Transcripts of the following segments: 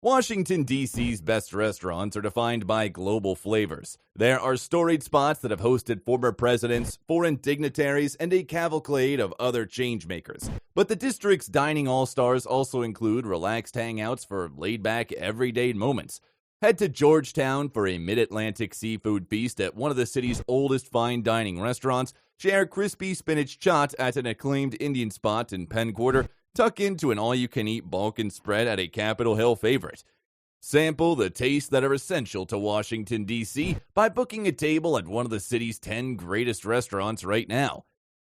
Washington, D.C.'s best restaurants are defined by global flavors. There are storied spots that have hosted former presidents, foreign dignitaries, and a cavalcade of other changemakers. But the district's dining all-stars also include relaxed hangouts for laid-back, everyday moments. Head to Georgetown for a mid-Atlantic seafood feast at one of the city's oldest fine dining restaurants, share crispy spinach chaat at an acclaimed Indian spot in Penn Quarter, tuck into an all-you-can-eat Balkan spread at a Capitol Hill favorite. Sample the tastes that are essential to Washington, D.C. by booking a table at one of the city's 10 greatest restaurants right now.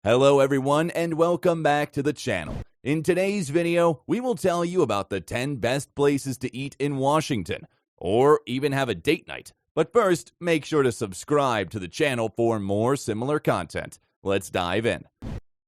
Hello everyone and welcome back to the channel. In today's video, we will tell you about the 10 best places to eat in Washington, or even have a date night. But first, make sure to subscribe to the channel for more similar content. Let's dive in.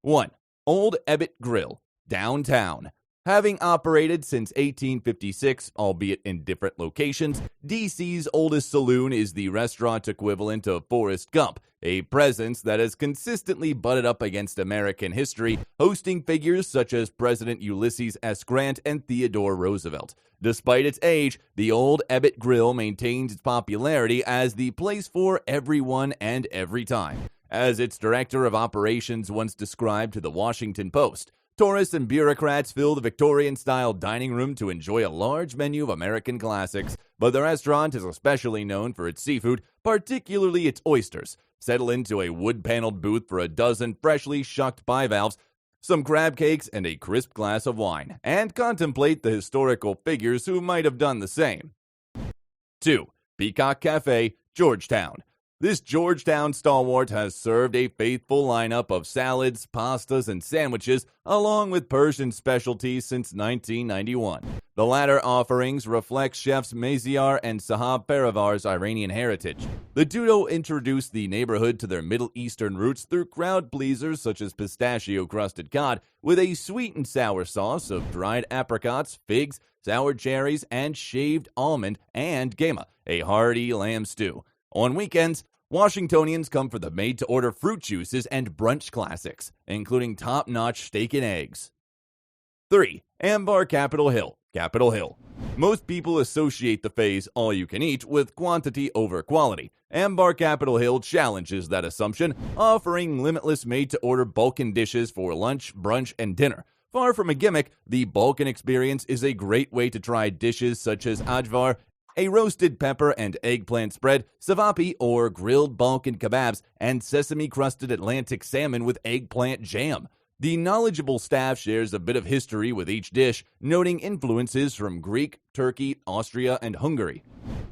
1. Old Ebbitt Grill, downtown. Having operated since 1856, albeit in different locations, DC's oldest saloon is the restaurant equivalent of Forrest Gump, a presence that has consistently butted up against American history, hosting figures such as President Ulysses S. Grant and Theodore Roosevelt. Despite its age, the Old Ebbitt Grill maintains its popularity as the place for everyone and every time. As its director of operations once described to the Washington Post, tourists and bureaucrats fill the Victorian-style dining room to enjoy a large menu of American classics, but the restaurant is especially known for its seafood, particularly its oysters. Settle into a wood-paneled booth for a dozen freshly shucked bivalves, some crab cakes, and a crisp glass of wine, and contemplate the historical figures who might have done the same. 2. Peacock Cafe, Georgetown. This Georgetown stalwart has served a faithful lineup of salads, pastas, and sandwiches, along with Persian specialties since 1991. The latter offerings reflect chefs Maziar and Sahab Paravar's Iranian heritage. The duo introduced the neighborhood to their Middle Eastern roots through crowd pleasers such as pistachio-crusted cod, with a sweet and sour sauce of dried apricots, figs, sour cherries, and shaved almond, and gema, a hearty lamb stew. On weekends, Washingtonians come for the made-to-order fruit juices and brunch classics, including top-notch steak and eggs. 3. Ambar Capitol Hill, Capitol Hill. Most people associate the phrase all-you-can-eat with quantity over quality. Ambar Capitol Hill challenges that assumption, offering limitless made-to-order Balkan dishes for lunch, brunch, and dinner. Far from a gimmick, the Balkan experience is a great way to try dishes such as ajvar, a roasted pepper and eggplant spread, savapi or grilled Balkan kebabs, and sesame-crusted Atlantic salmon with eggplant jam. The knowledgeable staff shares a bit of history with each dish, noting influences from Greek, Turkey, Austria, and Hungary.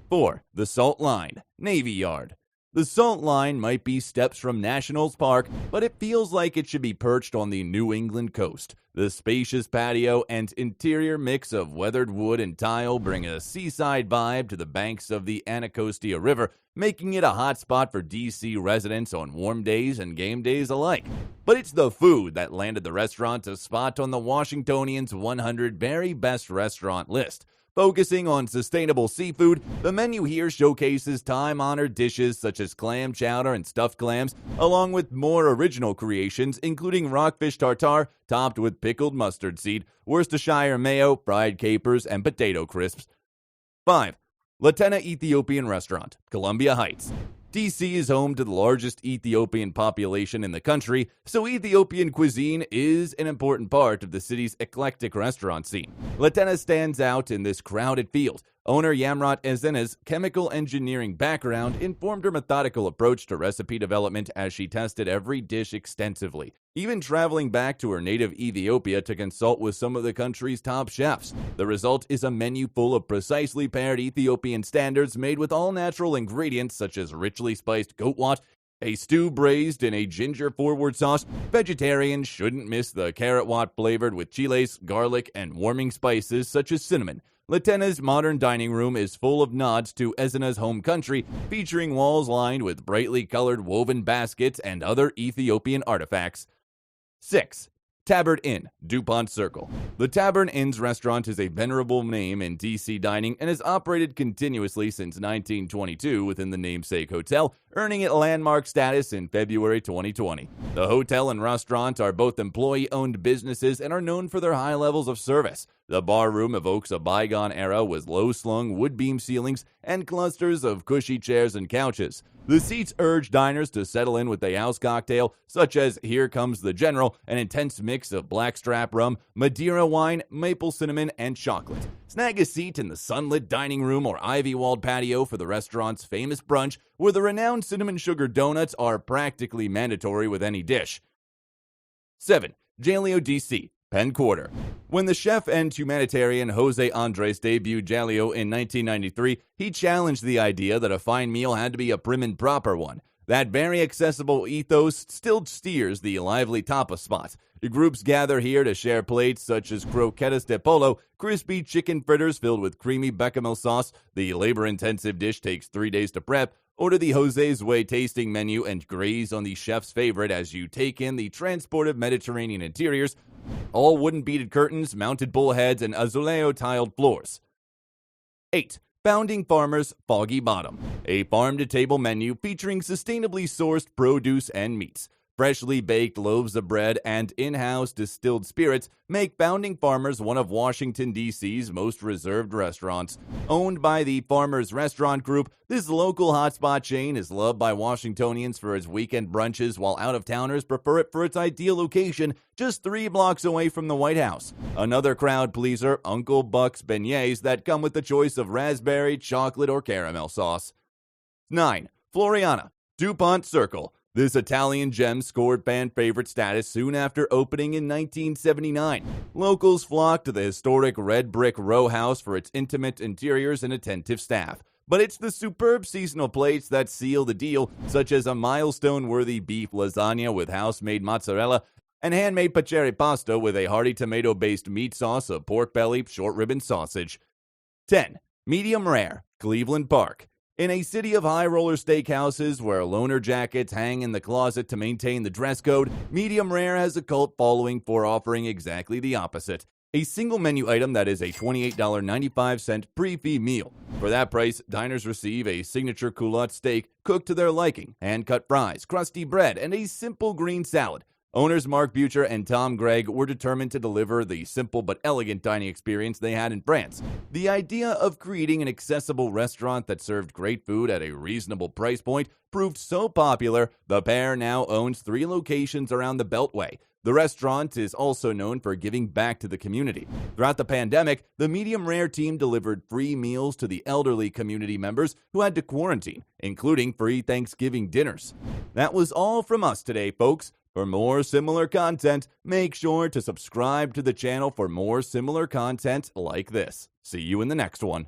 4. The Salt Line, Navy Yard. The Salt Line might be steps from Nationals Park, but it feels like it should be perched on the New England coast. The spacious patio and interior mix of weathered wood and tile bring a seaside vibe to the banks of the Anacostia River, making it a hot spot for D.C. residents on warm days and game days alike. But it's the food that landed the restaurant a spot on the Washingtonians' 100 very best restaurant list. Focusing on sustainable seafood, the menu here showcases time-honored dishes such as clam chowder and stuffed clams, along with more original creations including rockfish tartare topped with pickled mustard seed, Worcestershire mayo, fried capers, and potato crisps. 5. Latena Ethiopian Restaurant, Columbia Heights. D.C. is home to the largest Ethiopian population in the country, so Ethiopian cuisine is an important part of the city's eclectic restaurant scene. Latena stands out in this crowded field. Owner Yamrat Ezena's chemical engineering background informed her methodical approach to recipe development as she tested every dish extensively, even traveling back to her native Ethiopia to consult with some of the country's top chefs. The result is a menu full of precisely paired Ethiopian standards made with all-natural ingredients such as richly spiced goatwat, a stew braised in a ginger-forward sauce. Vegetarians shouldn't miss the carrot wat flavored with chiles, garlic, and warming spices such as cinnamon. Latena's modern dining room is full of nods to Ezena's home country, featuring walls lined with brightly colored woven baskets and other Ethiopian artifacts. 6. Tabard Inn, DuPont Circle. The Tabard Inn's restaurant is a venerable name in D.C. dining and has operated continuously since 1922 within the namesake hotel, earning it landmark status in February 2020. The hotel and restaurant are both employee-owned businesses and are known for their high levels of service. The bar room evokes a bygone era with low-slung wood-beam ceilings and clusters of cushy chairs and couches. The seats urge diners to settle in with a house cocktail, such as Here Comes the General, an intense mix of blackstrap rum, Madeira wine, maple cinnamon, and chocolate. Snag a seat in the sunlit dining room or ivy-walled patio for the restaurant's famous brunch, where the renowned cinnamon sugar donuts are practically mandatory with any dish. 7. Jaleo D.C. Penn Quarter. When the chef and humanitarian Jose Andres debuted Jaleo in 1993, he challenged the idea that a fine meal had to be a prim and proper one. That very accessible ethos still steers the lively tapas spot. The groups gather here to share plates such as croquetas de polo, crispy chicken fritters filled with creamy bechamel sauce. The labor-intensive dish takes 3 days to prep. Order the Jose's Way tasting menu and graze on the chef's favorite as you take in the transportive Mediterranean interiors, all wooden beaded curtains, mounted bullheads, and azulejo-tiled floors. 8. Bounding Farmers Foggy Bottom. A farm-to-table menu featuring sustainably sourced produce and meats. Freshly baked loaves of bread and in-house distilled spirits make Bounding Farmers one of Washington, D.C.'s most reserved restaurants. Owned by the Farmers Restaurant Group, this local hotspot chain is loved by Washingtonians for its weekend brunches, while out-of-towners prefer it for its ideal location just 3 blocks away from the White House. Another crowd pleaser, Uncle Buck's beignets that come with the choice of raspberry, chocolate, or caramel sauce. 9. Floriana DuPont Circle. This Italian gem scored fan favorite status soon after opening in 1979. Locals flock to the historic red brick row house for its intimate interiors and attentive staff. But it's the superb seasonal plates that seal the deal, such as a milestone-worthy beef lasagna with house-made mozzarella and handmade pacere pasta with a hearty tomato-based meat sauce of pork belly, short rib, and sausage. 10. Medium Rare, Cleveland Park. In a city of high-roller steakhouses where loaner jackets hang in the closet to maintain the dress code, Medium Rare has a cult following for offering exactly the opposite. A single menu item that is a $28.95 pre-fee meal. For that price, diners receive a signature culotte steak cooked to their liking, hand-cut fries, crusty bread, and a simple green salad. Owners Mark Butcher and Tom Gregg were determined to deliver the simple but elegant dining experience they had in France. The idea of creating an accessible restaurant that served great food at a reasonable price point proved so popular, the pair now owns 3 locations around the Beltway. The restaurant is also known for giving back to the community. Throughout the pandemic, the Medium Rare team delivered free meals to the elderly community members who had to quarantine, including free Thanksgiving dinners. That was all from us today, folks. For more similar content, make sure to subscribe to the channel for more similar content like this. See you in the next one.